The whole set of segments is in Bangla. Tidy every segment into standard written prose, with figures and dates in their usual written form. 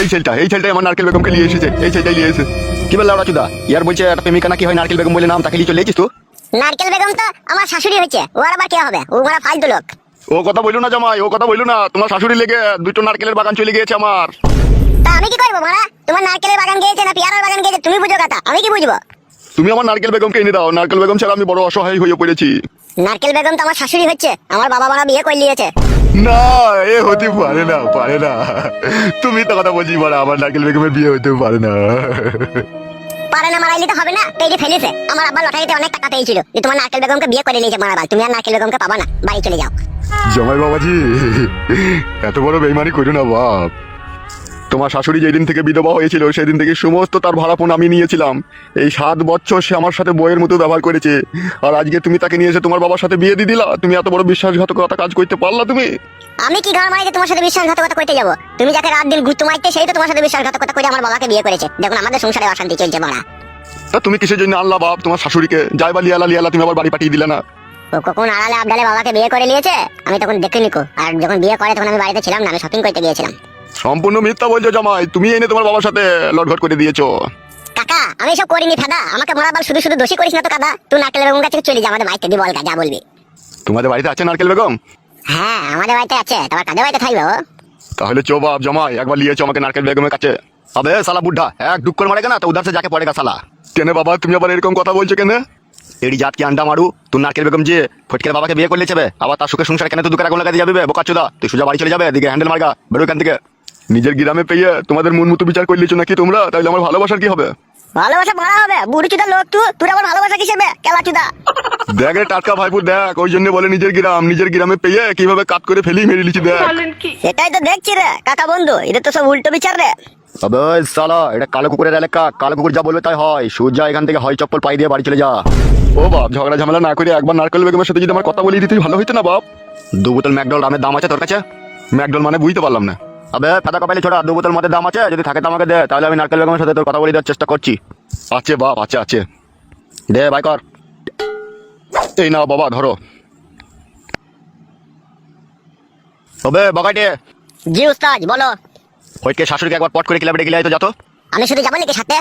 এই ছেলেটাই আমার নারকেল বেগমকে নিয়ে এসেছে, এই ছেলেটাই নিয়ে এসেছে। কি বললা ওরা চুদা? ইয়ার বলছে একটা প্রেমিকা নাকি হয় নারকেল বেগম বলে নাম, তাকে নিয়ে চলে এসেছিস তো? নারকেল বেগম তো আমার শাশুড়ি হচ্ছে, ও আবার কে হবে? ও বড় ফালতু লোক। ও কথা বললো না জামাই, ও কথা বললো না। তোমার শাশুড়ি লেগে দুটো নারকেলের বাগান চলে গিয়েছে আমার। তা আমি কি করবো মারা? তোমার নারকেলের বাগান গিয়েছে না পেয়ারার বাগান গিয়েছে তুমি বুঝো কথা, আমি কি বুঝবো? তুমি আমার নারকেল বেগমকে এনে দাও, নারকেল বেগম ছাড়া আমি বড় অসহায় হয়ে পড়েছি। নারকেল বেগম তো আমার শাশুড়ি হচ্ছে, আমার বাবা মারা বিয়ে করে নিয়েছে। না, এ হতে পারে না, পারে না। তুমি তো কথা বলছি মারা, আমার নারকেল বেগমের বিয়ে হতে পারে না। পারে না মারাইলে তো হবে না, পেটে ফেলেছে। আমার আব্বা লটারিতে অনেক টাকা পেয়েছিল যে তোমার নারকেল বেগমকে বিয়ে করে নিয়েছে মারাবাল, তুমি আর নারকেল বেগমকে পাবা না, বাড়ি চলে যাও। জামাই বাবাজি, এত বড় বেইমানি করো না বাপ। তোমার শাশুড়ি যেদিন থেকে বিধবা হয়েছিল সেদিন থেকে সমস্ত তার ভাড়াপণ আমি নিয়েছিলাম। এই 7 বছর সে আমার সাথে বইয়ের মতো ব্যবহার করেছে, আর আজকে তুমি তাকে নিয়ে এসে তোমার বাবার সাথে বিয়ে দিয়ে দিলা। তুমি এত বড় বিশ্বাসঘাতকতা কাজ করতে পারলা তুমি? আমি কি ঘর মাইতে তোমার সাথে বিশ্বাসঘাতকতা করতে যাবো? তুমি যাকে রাত দিন ঘুরতে মারতে সেই তো তোমার সাথে বিশ্বাসঘাতকতা করে আমার বাবাকে বিয়ে করেছে। দেখুন আমাদের সংসারে অশান্তি চলছে মারা। তা তুমি কিসের জন্য আনলা বাপ তোমার শাশুড়িকে? যাইবা লিয়ালা তুমি আবার বাড়ি পাঠিয়ে দিলে না? ও কখন আড়ালে আবডালে বাবাকে বিয়ে করে নিয়েছে, আমি তখন দেখিনি কো। আর যখন বিয়ে করে তখন আমি বাড়িতে ছিলাম না, আমি শপিং করতে গিয়েছিলাম। সম্পূর্ণ মিথ্যা বলছো জামাই, তুমি এনে তোমার বাবার সাথে লটঘট করে দিয়েছো। কাকা আমি সব করিনি ফাদা, আমাকে মারাবাল শুধু শুধু দোষী করিস না তো কাদা। তুই নারকেল বেগম কাছে চলে যা, আমাদের বাড়িতে দি বল যা বলবি। তোমাদের বাড়িতে আছে নারকেল বেগম? হ্যাঁ আমাদের বাড়িতে আছে, তোমার কাদের বাড়িতে থাকবে ও? তাহলে চো বাপ জামাই, একবার লিয়েছো আমাকে নারকেল বেগমের কাছে। আবে সালা বুদ্ধা, এক ডুক্কর মারেগা না তো উধার সে যাকে পড়েগা সালা। কেন বাবা তুমি আবার এরকম কথা বলছো কেন? এডি জাত কি আন্ডা মারু, তুই নারকেল বেগম যে ফটকের বাবাকে বিয়ে করলে যাবে, আবার তার সুখে সংসার কেন তুই দুঃখের আগুন লাগাতে যাবি? বোকাচোদা, তুই সোজা বাড়ি চলে যাবে, এদিকে হ্যান্ডেল মারগা, বেরো এখান থেকে। নিজের গ্রামে পেয়ে তোমাদের মন মতো বিচার করলেছো নাকি তোমরা? তাইলে আমার ভালোবাসার কি হবে? ভালোবাসা মারা হবে বুড়ি চুদা লোক, তুই আবার ভালোবাসা কিসেবে কেলা চুদা? দেখ রে টাটকা ভাইপুর দেখ, ওই জন্য বলে নিজের গ্রামে পেয়ে কিভাবে কাট করে ফেলি মেরে লিছি দেখ। সেটাই তো দেখছি রে কাকা বন্ধু, এটা তো সব উল্টো বিচার রে। আবে সালা, এটা কালো কুকুরের এলাকা, কালো কুকুর যা বলবে তাই হয়। সূর্যা এখান থেকে হয় চপ্পল পাই দিয়ে বাড়ি চলে যা। ও বাপ, ঝগড়া ঝামেলা না করে একবার নারকেল বেগমের সাথে যদি আমার কথা বলে দিতে ভালো হইতো না বাপ। 2 বোতল ম্যাকডোল রামের দাম আছে তোর কাছে? ম্যাকডোল মানে বুঝতে পারলাম না। আবে ফাদা কপালি ছোড়া, 2 বোতল মদের দাম আছে, যদি থাকে তো আমাকে দে, তাহলে আমি নারকেল বেগমের সাথে তোর কথা বলে দেওয়ার চেষ্টা করছি। আছে বাপ, আছে দে ভাই কর। এই নাও বাবা ধরো। তবে বগাইটে। জি উস্তাদ বলো। হইকে শাশুড়িকে একবার পট করে ক্লাবে ডেকে তো যত। আমি শুধু যাবো নাকি সাথে?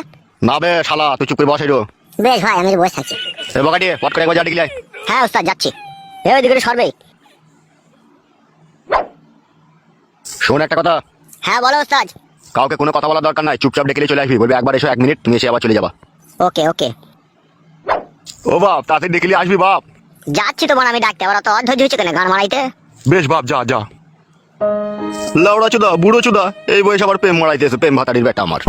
না বে শালা, তুই চুপ করে বস এরো। বেশ ভাই আমি বসে থাকছি। এ বগাইটে পট করে একবার যা ডেকে হ্যাঁ উস্তাদ যাচ্ছি। এই দিকে সরবে। শোন একটা কথা। হ্যাঁ বলো উস্তাদ। কাউকে কোনো কথা বলার দরকার নাই, চুপচাপ ডেকে চলে আসবি, বলবি একবার এসো 1 মিনিট, তুমি এসে আবার চলে যাবা। ওকে ওকে। ও বাপ, তাতে ডেকে আসবি বাপ। যাচ্ছি তোমার আমি ডাকতে, আবার অত অধৈর্য হচ্ছে কেন গান মারাইতে? বেশ বাপ যা যা। লাউড়া চুদা বুড়ো চুদা, এই বয়স আবার প্রেম মারাইতেছে, প্রেম ভাতারির বেটা আমার।